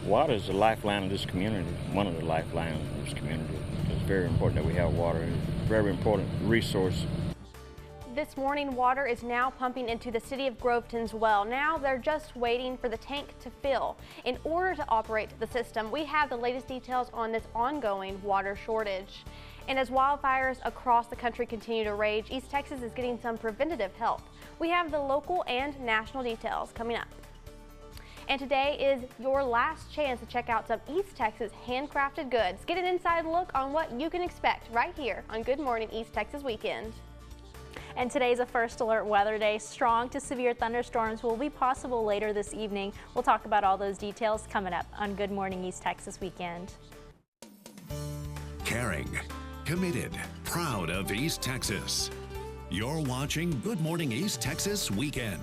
Water is the lifeline of this community, one of the lifelines of this community. It's very important that we have water. It's a very important resource. This morning, water is now pumping into the city of Groveton's well. Now they're just waiting for the tank to fill. In order to operate the system, we have the latest details on this ongoing water shortage. And as wildfires across the country continue to rage, East Texas is getting some preventative help. We have the local and national details coming up. And today is your last chance to check out some East Texas handcrafted goods. Get an inside look on what you can expect right here on Good Morning East Texas Weekend. And today's a first alert weather day. Strong to severe thunderstorms will be possible later this evening. We'll talk about all those details coming up on Good Morning East Texas Weekend. Caring, committed, proud of East Texas. You're watching Good Morning East Texas Weekend.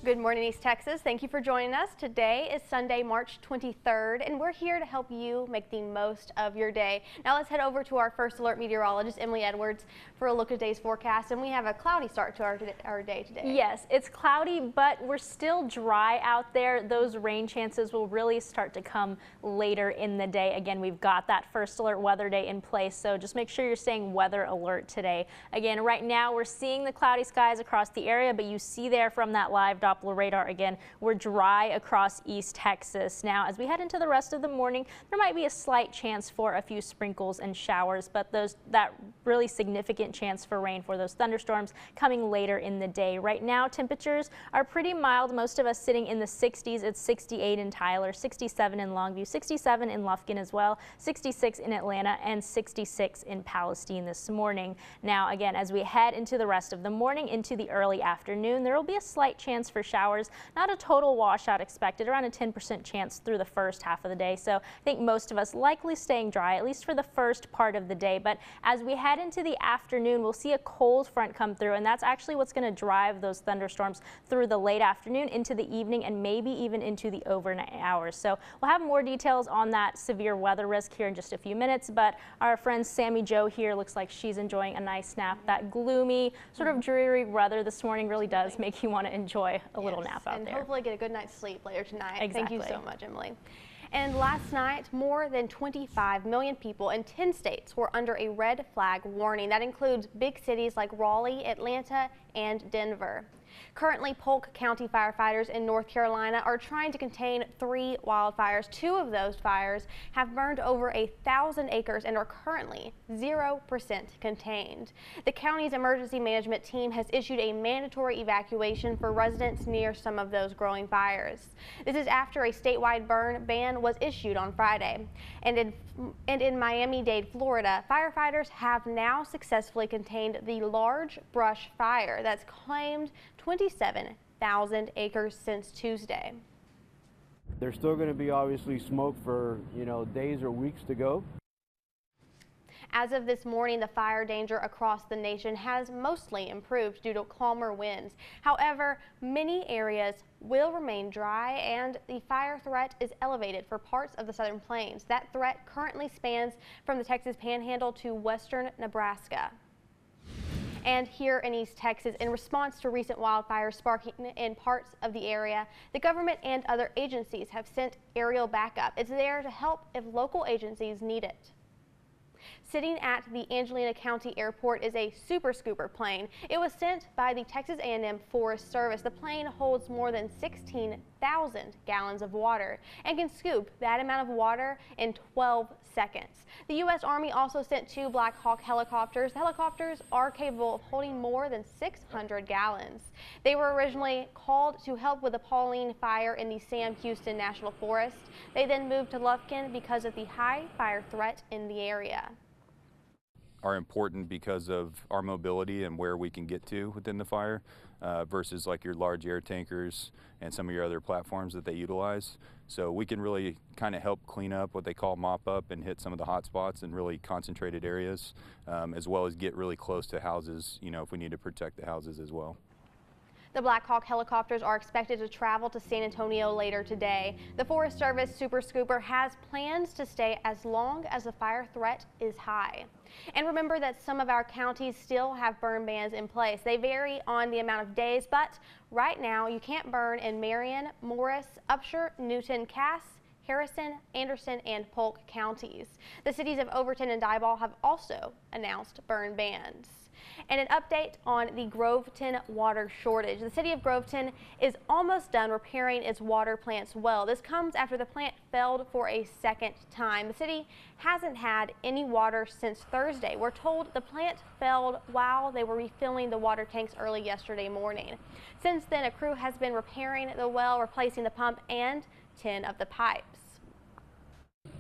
Good morning, East Texas. Thank you for joining us. Today is Sunday, March 23rd, and we're here to help you make the most of your day. Now let's head over to our first alert meteorologist, Emily Edwards, for a look at today's forecast. And we have a cloudy start to our day today. Yes, it's cloudy, but we're still dry out there. Those rain chances will really start to come later in the day. Again, we've got that first alert weather day in place, so just make sure you're staying weather alert today. Again, right now we're seeing the cloudy skies across the area, but you see there from that live Doppler radar, again, we're dry across East Texas. Now, as we head into the rest of the morning, there might be a slight chance for a few sprinkles and showers, but that really significant chance for rain for those thunderstorms coming later in the day. Right now, temperatures are pretty mild. Most of us sitting in the 60s. It's 68 in Tyler, 67 in Longview, 67 in Lufkin as well, 66 in Atlanta, and 66 in Palestine this morning. Now, again, as we head into the rest of the morning, into the early afternoon, there will be a slight chance for showers. Not a total washout expected, around a 10% chance through the first half of the day. So I think most of us likely staying dry, at least for the first part of the day. But as we head into the afternoon, we'll see a cold front come through, and that's actually what's going to drive those thunderstorms through the late afternoon into the evening and maybe even into the overnight hours. So we'll have more details on that severe weather risk here in just a few minutes. But our friend Sammy Jo here looks like she's enjoying a nice nap. That gloomy, sort of dreary weather this morning really does make you want to enjoy a little nap out and there. Hopefully get a good night's sleep later tonight. Exactly. Thank you so much, Emily. And last night, more than 25 million people in 10 states were under a red flag warning. That includes big cities like Raleigh, Atlanta, and Denver. Currently, Polk County firefighters in North Carolina are trying to contain 3 wildfires. 2 of those fires have burned over 1,000 acres and are currently 0% contained. The county's emergency management team has issued a mandatory evacuation for residents near some of those growing fires. This is after a statewide burn ban was issued on Friday. And in Miami-Dade, Florida, firefighters have now successfully contained the large brush fire that's claimed 27,000 acres since Tuesday. There's still going to be obviously smoke for, days or weeks to go. As of this morning, the fire danger across the nation has mostly improved due to calmer winds. However, many areas will remain dry and the fire threat is elevated for parts of the southern plains. That threat currently spans from the Texas Panhandle to western Nebraska. And here in East Texas, in response to recent wildfires sparking in parts of the area, the government and other agencies have sent aerial backup. It's there to help if local agencies need it. Sitting at the Angelina County Airport is a Super Scooper plane. It was sent by the Texas A&M Forest Service. The plane holds more than 16,000 gallons of water and can scoop that amount of water in 12 seconds. The U.S. Army also sent 2 Black Hawk helicopters. The helicopters are capable of holding more than 600 gallons. They were originally called to help with the Pauline fire in the Sam Houston National Forest. They then moved to Lufkin because of the high fire threat in the area. Are important because of our mobility and where we can get to within the fire versus like your large air tankers and some of your other platforms that they utilize. So we can really kind of help clean up what they call mop up and hit some of the hot spots and really concentrated areas, as well as get really close to houses, if we need to protect the houses as well. The Black Hawk helicopters are expected to travel to San Antonio later today. The Forest Service Super Scooper has plans to stay as long as the fire threat is high. And remember that some of our counties still have burn bans in place. They vary on the amount of days, but right now you can't burn in Marion, Morris, Upshur, Newton, Cass, Harrison, Anderson, and Polk counties. The cities of Overton and Diboll have also announced burn bans. And an update on the Groveton water shortage. The city of Groveton is almost done repairing its water plant's well. This comes after the plant failed for a second time. The city hasn't had any water since Thursday. We're told the plant failed while they were refilling the water tanks early yesterday morning. Since then, a crew has been repairing the well, replacing the pump and 10 of the pipes.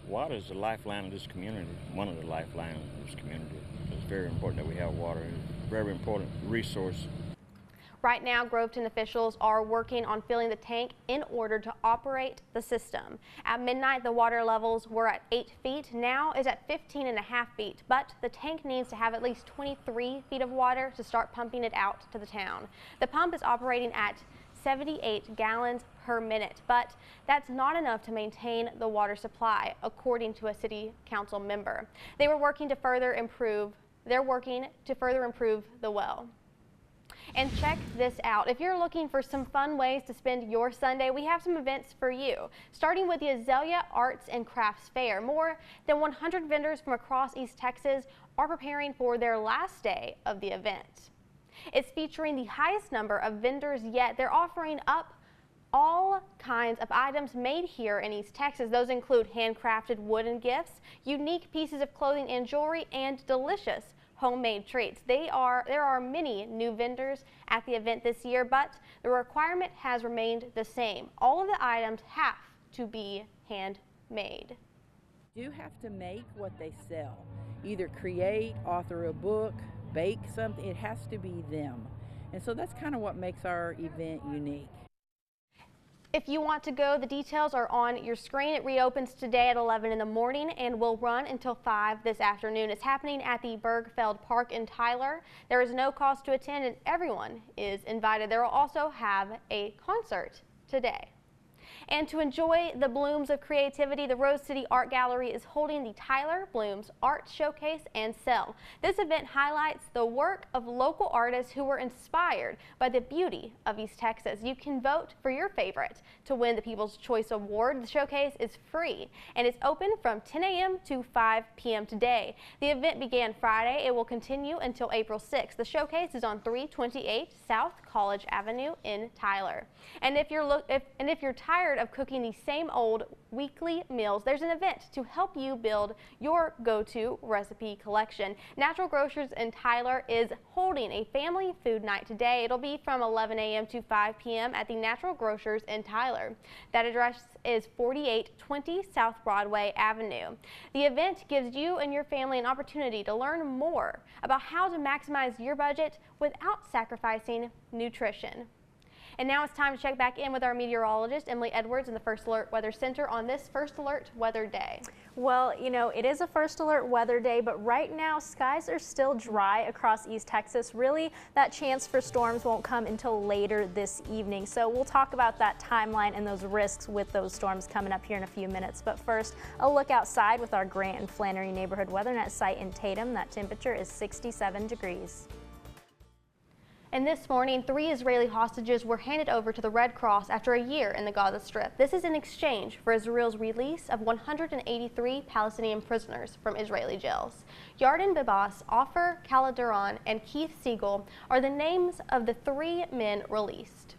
Water is the lifeline of this community, one of the lifelines of this community. It's very important that we have water. It's a very important resource. Right now, Groveton officials are working on filling the tank in order to operate the system. At midnight, the water levels were at 8 feet. Now is at 15.5 feet, but the tank needs to have at least 23 feet of water to start pumping it out to the town. The pump is operating at 78 gallons per minute, but that's not enough to maintain the water supply, according to a city council member. They're working to further improve the well. And check this out. If you're looking for some fun ways to spend your Sunday, we have some events for you. Starting with the Azalea Arts and Crafts Fair. More than 100 vendors from across East Texas are preparing for their last day of the event. It's featuring the highest number of vendors yet. They're offering up all kinds of items made here in East Texas. Those include handcrafted wooden gifts, unique pieces of clothing and jewelry, and delicious homemade treats. There are many new vendors at the event this year, but the requirement has remained the same. All of the items have to be handmade. You have to make what they sell. Either create, author a book, bake something. It has to be them. And so that's kind of what makes our event unique. If you want to go, the details are on your screen. It reopens today at 11 in the morning and will run until 5 this afternoon. It's happening at the Bergfeld Park in Tyler. There is no cost to attend and everyone is invited. There will also have a concert today. And to enjoy the blooms of creativity, the Rose City Art Gallery is holding the Tyler Blooms Art Showcase and Sell. This event highlights the work of local artists who were inspired by the beauty of East Texas. You can vote for your favorite to win the People's Choice Award. The showcase is free and it's open from 10 a.m. to 5 p.m. today. The event began Friday. It will continue until April 6th. The showcase is on 328 South College Avenue in Tyler. And if you're tired of cooking the same old weekly meals, there's an event to help you build your go-to recipe collection. Natural Grocers in Tyler is holding a family food night today. It'll be from 11 a.m. to 5 p.m. at the Natural Grocers in Tyler. That address is 4820 South Broadway Avenue. The event gives you and your family an opportunity to learn more about how to maximize your budget without sacrificing nutrition. And now it's time to check back in with our meteorologist, Emily Edwards, in the First Alert Weather Center on this First Alert Weather Day. Well, you know, it is a First Alert Weather Day, but right now skies are still dry across East Texas. Really, that chance for storms won't come until later this evening. So we'll talk about that timeline and those risks with those storms coming up here in a few minutes. But first, a look outside with our Grant and Flannery Neighborhood WeatherNet site in Tatum. That temperature is 67 degrees. And this morning, 3 Israeli hostages were handed over to the Red Cross after a year in the Gaza Strip. This is in exchange for Israel's release of 183 Palestinian prisoners from Israeli jails. Yarden Bibas, Ofer Kaladuran, and Keith Siegel are the names of the 3 men released.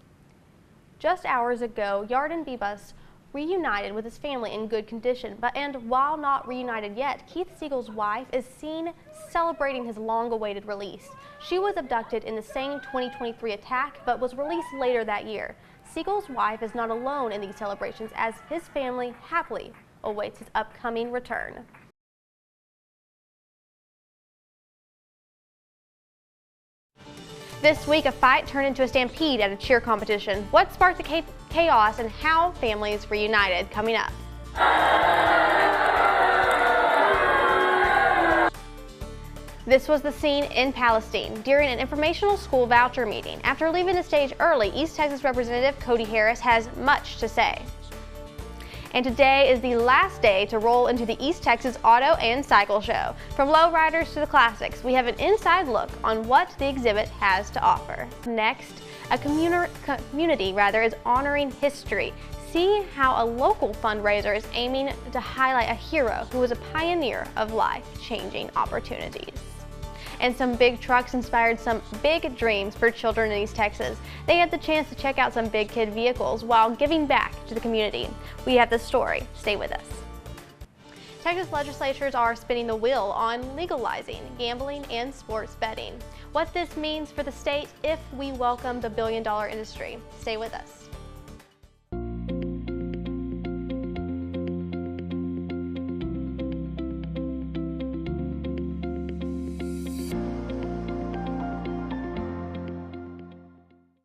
Just hours ago, Yarden Bibas reunited with his family in good condition, and while not reunited yet, Keith Siegel's wife is seen celebrating his long-awaited release. She was abducted in the same 2023 attack, but was released later that year. Siegel's wife is not alone in these celebrations, as his family happily awaits his upcoming return. This week, a fight turned into a stampede at a cheer competition. What sparked the chaos and how families reunited? Coming up. This was the scene in Palestine during an informational school voucher meeting. After leaving the stage early, East Texas Representative Cody Harris has much to say. And today is the last day to roll into the East Texas Auto and Cycle Show. From lowriders to the classics, we have an inside look on what the exhibit has to offer. Next, a community is honoring history. See how a local fundraiser is aiming to highlight a hero who was a pioneer of life-changing opportunities. And some big trucks inspired some big dreams for children in East Texas. They had the chance to check out some big kid vehicles while giving back to the community. We have the story. Stay with us. Texas legislatures are spinning the wheel on legalizing gambling and sports betting. What this means for the state if we welcome the billion-dollar industry. Stay with us.